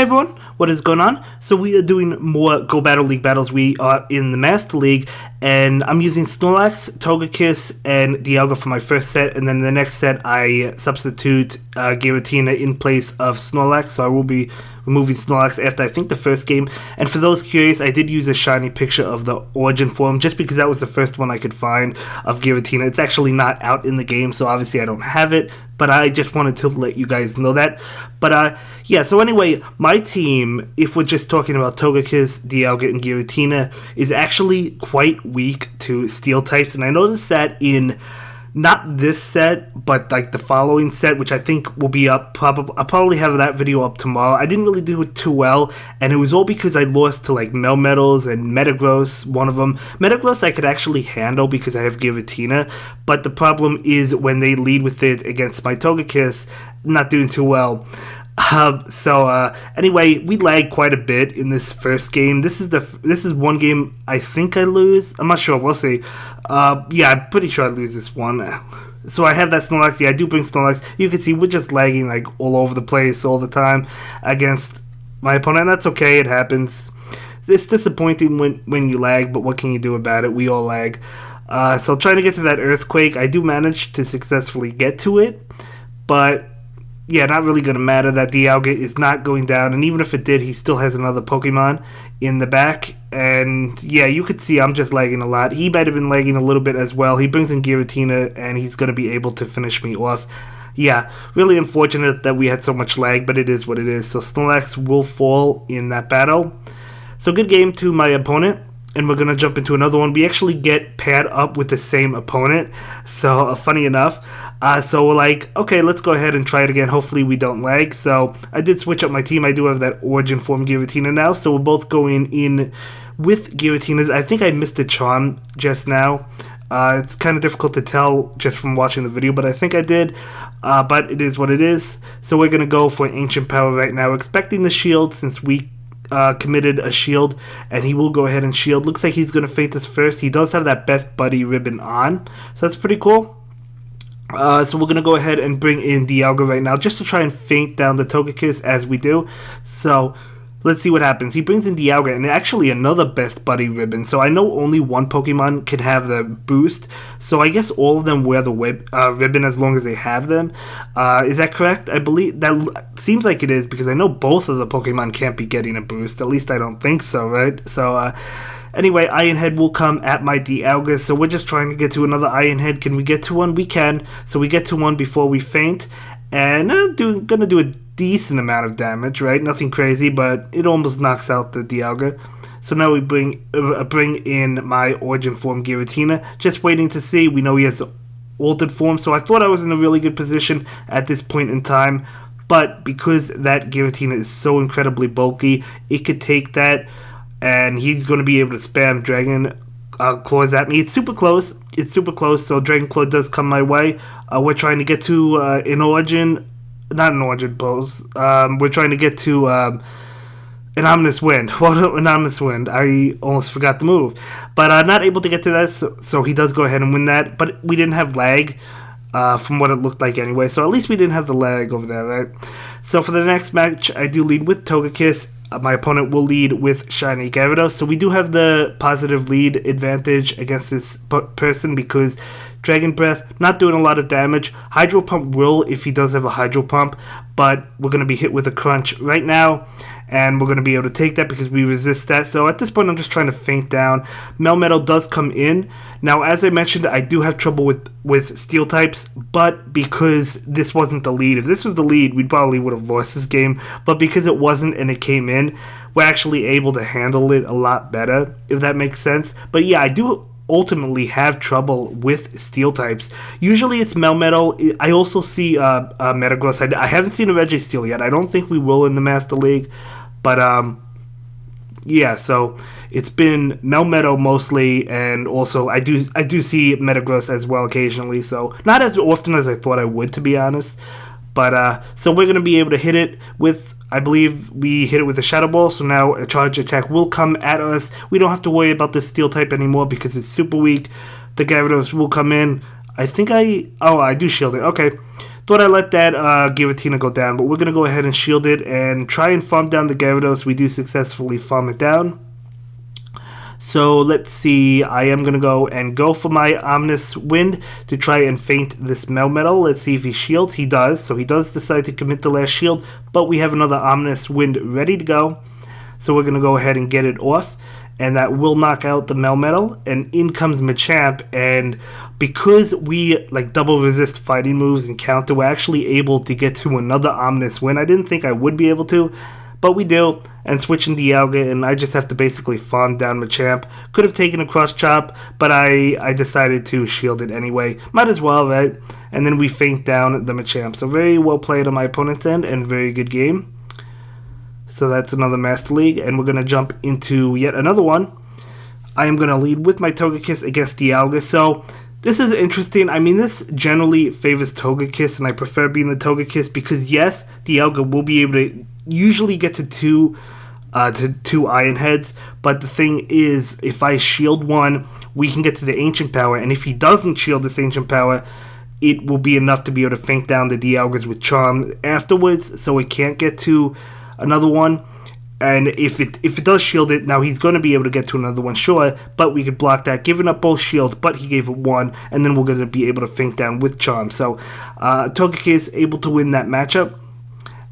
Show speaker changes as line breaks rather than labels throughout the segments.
Hey everyone, what is going on? So we are doing more Go Battle League battles. We are in the Master League, and I'm using Snorlax, Togekiss, and Dialga for my first set, and then the next set I substitute Giratina in place of Snorlax, so I will be removing Snorlax after I think the first game. And for those curious, I did use a shiny picture of the origin form just because that was the first one I could find of Giratina. It's actually not out in the game, so obviously I don't have it, but I just wanted to let you guys know that. But yeah, so anyway, my team, if we're just talking about Togekiss, Dialga, and Giratina, is actually quite weak to steel types, and I noticed that in not this set, but like the following set, which I think will be up. I'll probably have that video up tomorrow. I didn't really do it too well, and it was all because I lost to like Melmetals and Metagross, one of them. Metagross I could actually handle because I have Giratina, but the problem is when they lead with it against my Togekiss, not doing too well. Anyway, we lagged quite a bit in this first game. This is one game I think I lose. I'm not sure. We'll see. Yeah, I'm pretty sure I lose this one. So I have that Snorlax. Yeah, I do bring Snorlax. You can see we're just lagging like all over the place all the time against my opponent. That's okay. It happens. It's disappointing when you lag, but what can you do about it? We all lag. So trying to get to that Earthquake, I do manage to successfully get to it, but yeah, not really going to matter. That Dialga is not going down, and even if it did, he still has another Pokemon in the back. And yeah, you could see I'm just lagging a lot. He might have been lagging a little bit as well. He brings in Giratina, and he's going to be able to finish me off. Yeah, really unfortunate that we had so much lag, but it is what it is. So Snorlax will fall in that battle. So good game to my opponent. And we're going to jump into another one. We actually get paired up with the same opponent. So, funny enough. So we're like, okay, let's go ahead and try it again. Hopefully we don't lag. So, I did switch up my team. I do have that Origin Form Giratina now. So, we're both going in with Giratinas. I think I missed a Charm just now. It's kind of difficult to tell just from watching the video, but I think I did. But it is what it is. So, we're going to go for Ancient Power right now. Expecting the shield since we committed a shield, and he will go ahead and shield. Looks like he's going to fate this first. He does have that Best Buddy ribbon on, so that's pretty cool. So we're going to go ahead and bring in Dialga right now just to try and feint down the Togekiss as we do. So let's see what happens. He brings in Dialga and actually another Best Buddy ribbon. So I know only one Pokemon can have the boost. So I guess all of them wear the ribbon as long as they have them. Is that correct? I believe that seems like it is because I know both of the Pokemon can't be getting a boost. At least I don't think so, right? So anyway, Iron Head will come at my Dialga. So we're just trying to get to another Iron Head. Can we get to one? We can. So we get to one before we faint. And gonna do a decent amount of damage, right? Nothing crazy, but it almost knocks out the Dialga. So now we bring in my Origin Form Giratina. Just waiting to see. We know he has altered form, so I thought I was in a really good position at this point in time. But because that Giratina is so incredibly bulky, it could take that, and he's going to be able to spam Dragon Claws at me. It's super close. So Dragon Claw does come my way. We're trying to get to not an Origin pose. We're trying to get to an Ominous Wind. Well, an Ominous Wind. I almost forgot the move. But not able to get to that, so he does go ahead and win that. But we didn't have lag from what it looked like anyway. So at least we didn't have the lag over there, right? So for the next match, I do lead with Togekiss. My opponent will lead with Shiny Gyarados. So we do have the positive lead advantage against this person because Dragon Breath, not doing a lot of damage. Hydro Pump will if he does have a Hydro Pump, but we're going to be hit with a Crunch right now, and we're going to be able to take that because we resist that. So at this point, I'm just trying to feint down. Melmetal does come in. Now, as I mentioned, I do have trouble with Steel types, but because this wasn't the lead. If this was the lead, we probably would have lost this game, but because it wasn't and it came in, we're actually able to handle it a lot better, if that makes sense. But yeah, I do ultimately have trouble with Steel types. Usually it's Melmetal. I also see Metagross. I haven't seen a Registeel yet. I don't think we will in the Master League, but yeah, so it's been Melmetal mostly, and also I do see Metagross as well occasionally, so not as often as I thought I would, to be honest. But so we're going to be able to hit it with, I believe we hit it with a Shadow Ball, so now a Charge Attack will come at us. We don't have to worry about the Steel type anymore because it's super weak. The Gyarados will come in. I think I do shield it. Okay. thought I let that Giratina go down, but we're going to go ahead and shield it and try and farm down the Gyarados. We do successfully farm it down. So let's see, I am going to go for my Ominous Wind to try and feint this Melmetal. Let's see if he shields. He does, so he does decide to commit the last shield, but we have another Ominous Wind ready to go. So we're going to go ahead and get it off, and that will knock out the Melmetal, and in comes Machamp, and because we like double resist fighting moves and counter, we're actually able to get to another Ominous Wind. I didn't think I would be able to, but we do, and switching Dialga, and I just have to basically farm down Machamp. Could have taken a cross chop, but I decided to shield it anyway. Might as well, right? And then we feint down the Machamp. So very well played on my opponent's end, and very good game. So that's another Master League, and we're going to jump into yet another one. I am going to lead with my Togekiss against Dialga. So this is interesting. I mean, this generally favors Togekiss, and I prefer being the Togekiss because, yes, Dialga will be able to usually get to two Iron Heads, but the thing is, if I shield one, we can get to the Ancient Power, and if he doesn't shield this Ancient Power, it will be enough to be able to feint down the Dialgas with Charm afterwards, so it can't get to another one. And if it does shield it, now he's going to be able to get to another one, sure, but we could block that, giving up both shields, but he gave it one, and then we're going to be able to feint down with Charm. So Togekiss able to win that matchup.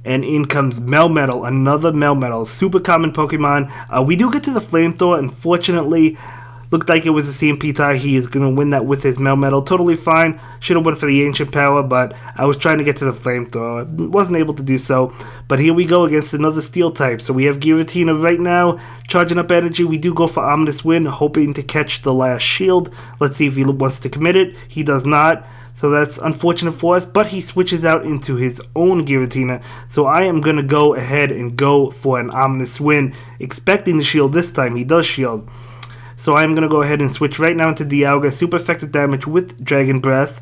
And in comes Melmetal, another Melmetal, super common Pokemon. We do get to the Flamethrower. Unfortunately, looked like it was a CMP tie. He is going to win that with his Melmetal. Totally fine. Should have went for the Ancient Power, but I was trying to get to the Flamethrower. Wasn't able to do so. But here we go against another Steel type. So we have Giratina right now, charging up energy. We do go for Ominous Wind, hoping to catch the last shield. Let's see if he wants to commit it. He does not. So that's unfortunate for us, but he switches out into his own Giratina. So I am going to go ahead and go for an Ominous Wind, expecting the shield this time. He does shield. So I'm going to go ahead and switch right now into Dialga. Super effective damage with Dragon Breath.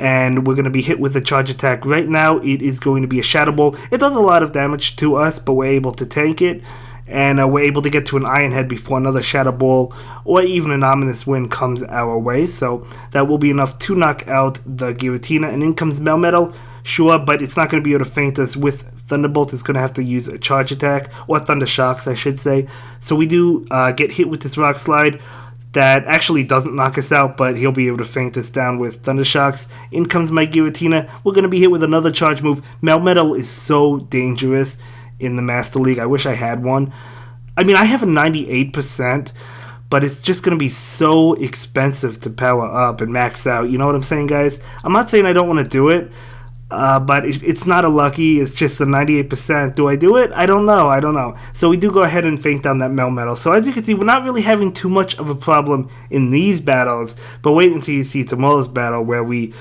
And we're going to be hit with a charge attack. Right now it is going to be a Shadow Ball. It does a lot of damage to us, but we're able to tank it. And we're able to get to an Iron Head before another Shadow Ball or even an Ominous Wind comes our way. So that will be enough to knock out the Giratina. And in comes Melmetal, sure, but it's not going to be able to feint us with Thunderbolt. It's going to have to use a Charge Attack, or Thunder Shocks, I should say. So we do get hit with this Rock Slide. That actually doesn't knock us out, but he'll be able to feint us down with Thunder Shocks. In comes my Giratina. We're going to be hit with another charge move. Melmetal is so dangerous in the Master League. I wish I had one. I mean, I have a 98%, but it's just going to be so expensive to power up and max out. You know what I'm saying, guys? I'm not saying I don't want to do it, but it's not a lucky. It's just a 98%. Do I do it? I don't know. So we do go ahead and feint down that Melmetal. So as you can see, we're not really having too much of a problem in these battles, but wait until you see tomorrow's battle where we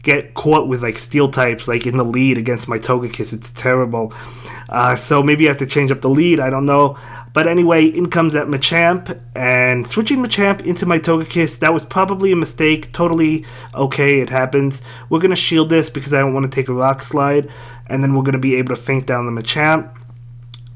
get caught with like Steel types like in the lead against my Togekiss. It's terrible. So maybe I have to change up the lead. I don't know. But anyway, in comes that Machamp, and switching Machamp into my Togekiss, that was probably a mistake. Totally okay, it happens. We're going to shield this because I don't want to take a Rock Slide, and then we're going to be able to feint down the Machamp.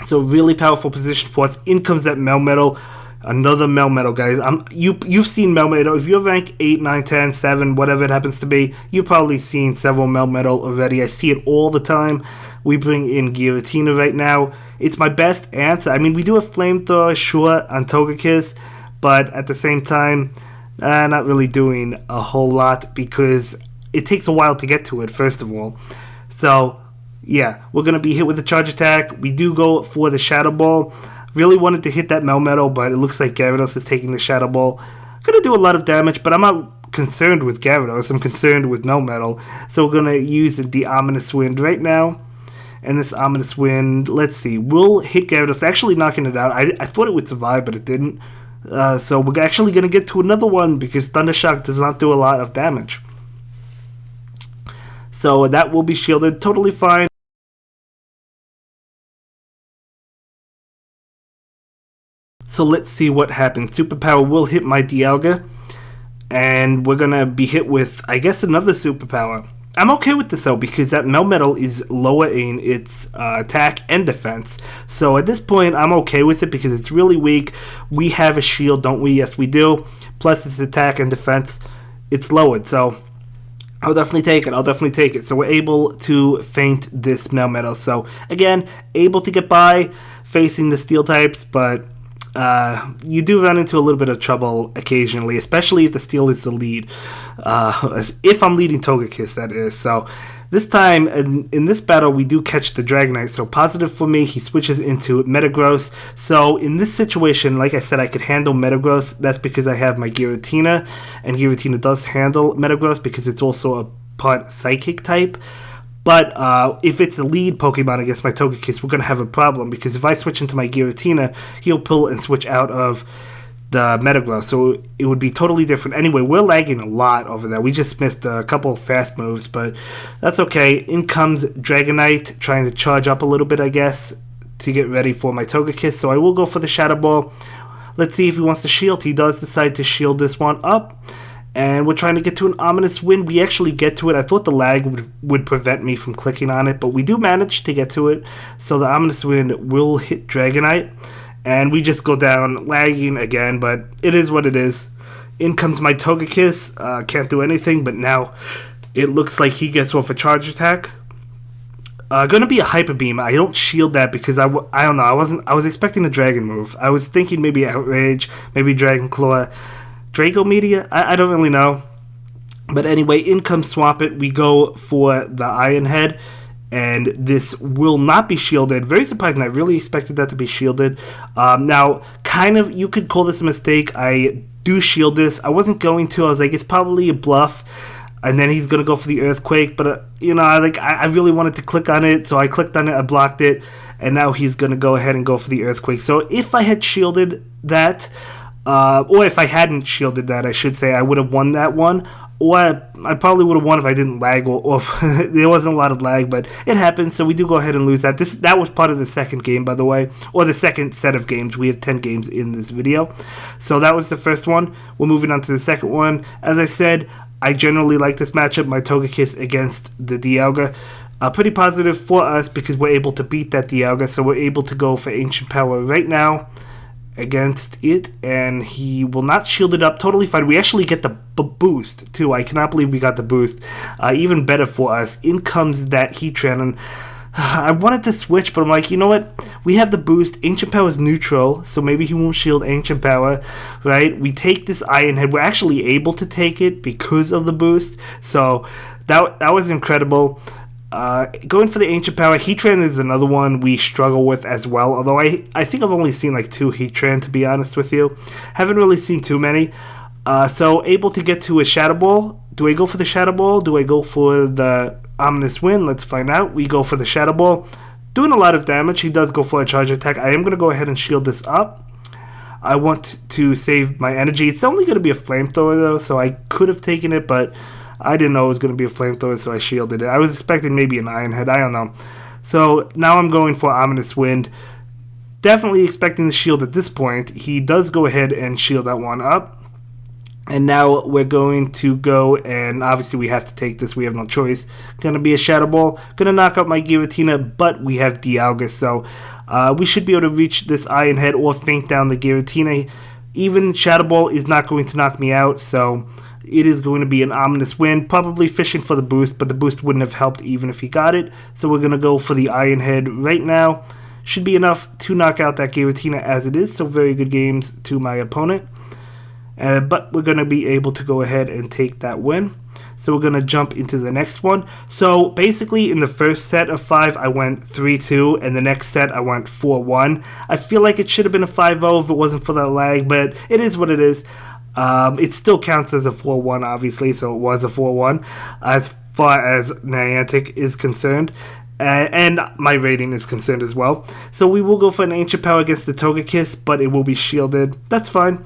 So really powerful position for us. In comes that Melmetal. Another Melmetal, guys. You've seen Melmetal. If you're rank 8, 9, 10, 7, whatever it happens to be, you've probably seen several Melmetal already. I see it all the time. We bring in Giratina right now. It's my best answer. I mean, we do a Flamethrower, sure, on Togekiss, but at the same time, not really doing a whole lot because it takes a while to get to it, first of all. So, yeah, we're going to be hit with a Charge Attack. We do go for the Shadow Ball. Really wanted to hit that Melmetal, but it looks like Gyarados is taking the Shadow Ball. Gonna do a lot of damage, but I'm not concerned with Gyarados. I'm concerned with Melmetal. So we're gonna use the Ominous Wind right now. And this Ominous Wind, let's see, will hit Gyarados, actually knocking it out. I thought it would survive, but it didn't. So we're actually gonna get to another one because Thunder Shock does not do a lot of damage. So that will be shielded, totally fine. So let's see what happens. Superpower will hit my Dialga, and we're going to be hit with, I guess, another Superpower. I'm okay with this, though, because that Melmetal is lowering its attack and defense. So at this point, I'm okay with it because it's really weak. We have a shield, don't we? Yes, we do. Plus its attack and defense, it's lowered. So I'll definitely take it. I'll definitely take it. So we're able to feint this Melmetal. So again, able to get by facing the steel types, but you do run into a little bit of trouble occasionally, especially if the steel is the lead. If I'm leading Togekiss, that is. So this time, in this battle, we do catch the Dragonite. So positive for me, he switches into Metagross. So in this situation, like I said, I could handle Metagross. That's because I have my Giratina, and Giratina does handle Metagross because it's also a part Psychic type. But if it's a lead Pokemon against my Togekiss, we're going to have a problem, because if I switch into my Giratina, he'll pull and switch out of the Metagross, so it would be totally different. Anyway, we're lagging a lot over there. We just missed a couple of fast moves, but that's okay. In comes Dragonite, trying to charge up a little bit, I guess, to get ready for my Togekiss, so I will go for the Shadow Ball. Let's see if he wants to shield. He does decide to shield this one up. And we're trying to get to an Ominous Wind. We actually get to it. I thought the lag would prevent me from clicking on it, but we do manage to get to it. So the Ominous Wind will hit Dragonite. And we just go down lagging again, but it is what it is. In comes my Togekiss. Can't do anything, but now it looks like he gets off a charge attack. Going to be a Hyper Beam. I don't shield that because I don't know. I was expecting a Dragon move. I was thinking maybe Outrage, maybe Dragon Claw. Draco Media? I don't really know. But anyway, in comes Swampert. We go for the Iron Head, and this will not be shielded. Very surprising. I really expected that to be shielded. Now, kind of, you could call this a mistake. I do shield this. I wasn't going to. I was like, it's probably a bluff. And then he's going to go for the Earthquake. But, I really wanted to click on it, so I clicked on it. I blocked it. And now he's going to go ahead and go for the Earthquake. So if I had shielded that, or if I hadn't shielded that, I should say, I would have won that one. Or I probably would have won if I didn't lag, or if there wasn't a lot of lag, but it happens, so we do go ahead and lose that. That was part of the second game, by the way, or the second set of games. We have 10 games in this video. So that was the first one. We're moving on to the second one. As I said, I generally like this matchup, my Togekiss against the Dialga. Pretty positive for us because we're able to beat that Dialga, so we're able to go for Ancient Power right now against it, and he will not shield it up. Totally fine. We actually get the boost too. I cannot believe we got the boost. Even better for us. In comes that Heatran, and I wanted to switch, but I'm like, you know what? We have the boost. Ancient Power is neutral, so maybe he won't shield Ancient Power, right? We take this Iron Head. We're actually able to take it because of the boost, so that was incredible. Going for the Ancient Power, Heatran is another one we struggle with as well, although I think I've only seen like 2 Heatran, to be honest with you. Haven't really seen too many. So able to get to a Shadow Ball. Do I go for the Shadow Ball? Do I go for the Ominous Wind? Let's find out. We go for the Shadow Ball. Doing a lot of damage. He does go for a charge attack. I am going to go ahead and shield this up. I want to save my energy. It's only going to be a Flamethrower though, so I could have taken it, but I didn't know it was going to be a Flamethrower, so I shielded it. I was expecting maybe an Iron Head. I don't know. So now I'm going for Ominous Wind. Definitely expecting the shield at this point. He does go ahead and shield that one up. And now we're going to go, and obviously we have to take this. We have no choice. Going to be a Shadow Ball. Going to knock out my Giratina, but we have Dialga, so we should be able to reach this Iron Head or feint down the Giratina. Even Shadow Ball is not going to knock me out, so it is going to be an Ominous Wind, probably fishing for the boost, but the boost wouldn't have helped even if he got it. So we're going to go for the Iron Head right now. Should be enough to knock out that Giratina as it is, so very good games to my opponent. But we're going to be able to go ahead and take that win. So we're going to jump into the next one. So basically in the first set of 5, I went 3-2, and the next set I went 4-1. I feel like it should have been a 5-0 if it wasn't for that lag, but it is what it is. It still counts as a 4-1, obviously, so it was a 4-1 as far as Niantic is concerned, and my rating is concerned as well. So we will go for an Ancient Power against the Togekiss, but it will be shielded. That's fine.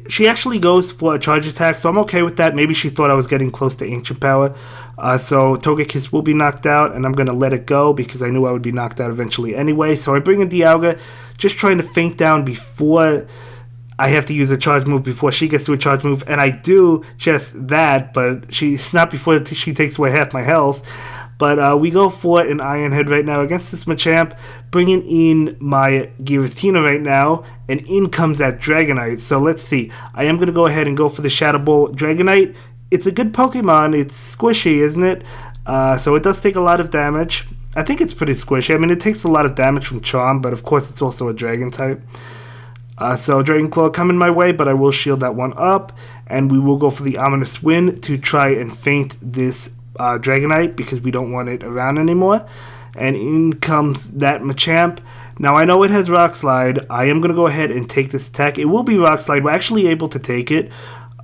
She actually goes for a charge attack, so I'm okay with that. Maybe she thought I was getting close to Ancient Power. So Togekiss will be knocked out, and I'm going to let it go because I knew I would be knocked out eventually anyway. So I bring in Dialga, just trying to feint down before I have to use a charge move, before she gets to a charge move, and I do just that, but she's not before she takes away half my health. But we go for an Iron Head right now against this Machamp, bringing in my Giratina right now, and in comes that Dragonite. So let's see. I am going to go ahead and go for the Shadow Ball. Dragonite it's a good Pokemon. It's squishy, isn't it? So it does take a lot of damage. I think it's pretty squishy. I mean, it takes a lot of damage from Charm, but of course it's also a Dragon type. So Dragon Claw coming my way, but I will shield that one up. And we will go for the Ominous Wind to try and feint this Dragonite because we don't want it around anymore. And in comes that Machamp. Now I know it has Rock Slide. I am going to go ahead and take this attack. It will be Rock Slide. We're actually able to take it.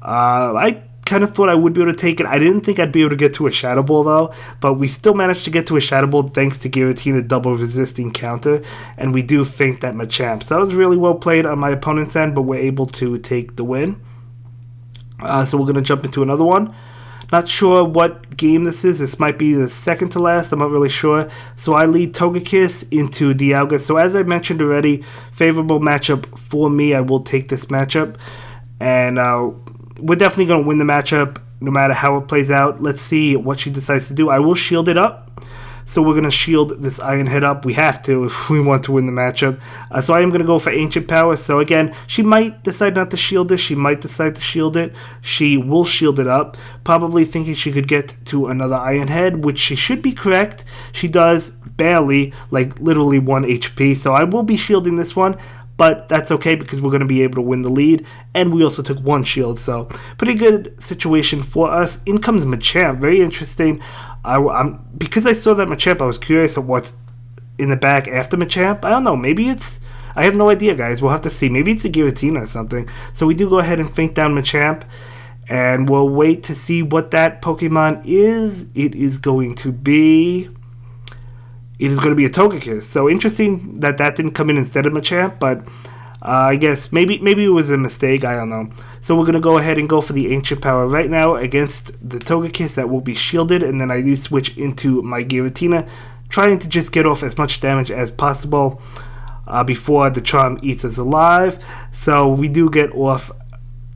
I kind of thought I would be able to take it. I didn't think I'd be able to get to a Shadow Ball though, but we still managed to get to a Shadow Ball thanks to Giratina double resisting counter, and we do feint that Machamp. So that was really well played on my opponent's end, but we're able to take the win. So we're going to jump into another one. Not sure what game this is. This might be the second to last. I'm not really sure. So I lead Togekiss into Dialga. So as I mentioned already, favorable matchup for me. I will take this matchup. And we're definitely going to win the matchup no matter how it plays out. Let's see what she decides to do. I will shield it up. So we're going to shield this Iron Head up. We have to if we want to win the matchup. So I am going to go for Ancient Power. So again, she might decide not to shield this. She might decide to shield it. She will shield it up. Probably thinking she could get to another Iron Head, which she should be correct. She does barely, like literally 1 HP. So I will be shielding this one. But that's okay because we're going to be able to win the lead. And we also took 1 shield. So pretty good situation for us. In comes Machamp. Very interesting. Because I saw that Machamp, I was curious of what's in the back after Machamp. I don't know. Maybe it's... I have no idea, guys. We'll have to see. Maybe it's a Giratina or something. So we do go ahead and feint down Machamp. And we'll wait to see what that Pokemon is. It is going to be... It is going to be a Togekiss. So interesting that that didn't come in instead of Machamp. But I guess maybe it was a mistake. I don't know. So we're going to go ahead and go for the Ancient Power right now against the Togekiss. That will be shielded. And then I do switch into my Giratina, trying to just get off as much damage as possible before the Charm eats us alive. So we do get off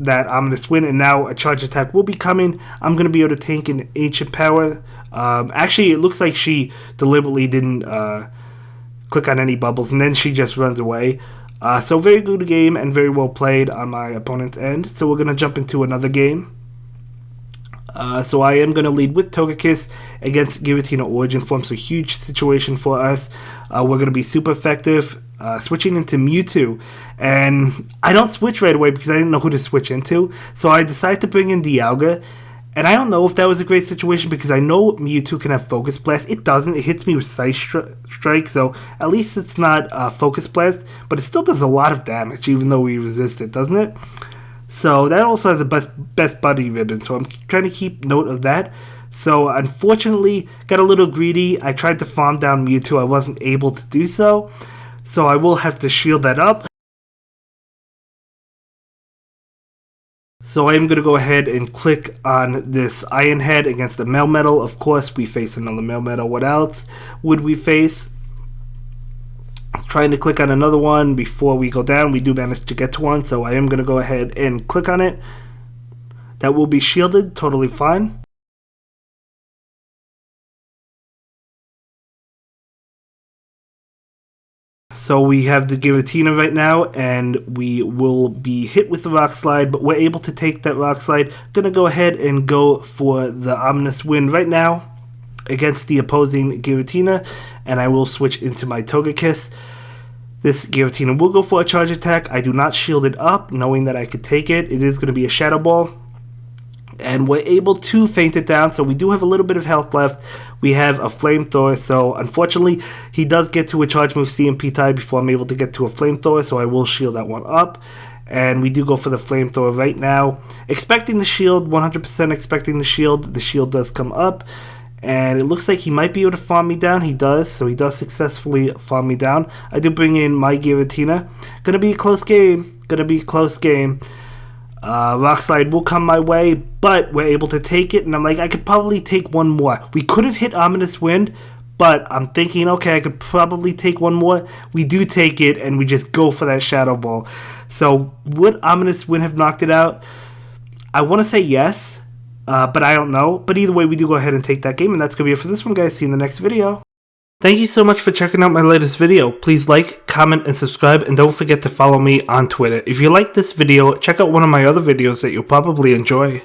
that Ominous Wind. And now a Charge Attack will be coming. I'm going to be able to tank an Ancient Power. Actually, it looks like she deliberately didn't click on any bubbles. And then she just runs away. So very good game and very well played on my opponent's end. So we're going to jump into another game. So I am going to lead with Togekiss against Giratina Origin Form. So huge situation for us. We're going to be super effective. Switching into Mewtwo. And I don't switch right away because I didn't know who to switch into. So I decided to bring in Dialga. And I don't know if that was a great situation because I know Mewtwo can have Focus Blast. It doesn't. It hits me with Psy Strike, so at least it's not Focus Blast. But it still does a lot of damage even though we resist it, doesn't it? So that also has a best buddy ribbon, so I'm trying to keep note of that. So unfortunately, got a little greedy. I tried to farm down Mewtwo. I wasn't able to do so. So I will have to shield that up. So I am going to go ahead and click on this Iron Head against the Melmetal. Of course, we face another Melmetal. What else would we face? Trying to click on another one before we go down. We do manage to get to one, so I am going to go ahead and click on it. That will be shielded, totally fine. So we have the Giratina right now, and we will be hit with the Rock Slide, but we're able to take that Rock Slide. Gonna go ahead and go for the Ominous Wind right now against the opposing Giratina, and I will switch into my Togekiss. This Giratina will go for a Charge Attack. I do not shield it up, knowing that I could take it. It is going to be a Shadow Ball. And we're able to feint it down, so we do have a little bit of health left. We have a Flamethrower, so unfortunately, he does get to a Charge Move CMP type before I'm able to get to a Flamethrower, so I will shield that one up. And we do go for the Flamethrower right now. Expecting the shield, 100% expecting the shield. The shield does come up. And it looks like he might be able to farm me down. He does, so he does successfully farm me down. I do bring in my Giratina. Gonna be a close game. Rock Slide will come my way, but we're able to take it, and I'm like, I could probably take one more. We could have hit Ominous Wind, but I'm thinking, okay, I could probably take one more. We do take it, and we just go for that Shadow Ball. So would Ominous Wind have knocked it out? I want to say yes, but I don't know. But either way, we do go ahead and take that game, and that's going to be it for this one, guys. See you in the next video. Thank you so much for checking out my latest video. Please like, comment, and subscribe, and don't forget to follow me on Twitter. If you like this video, check out one of my other videos that you'll probably enjoy.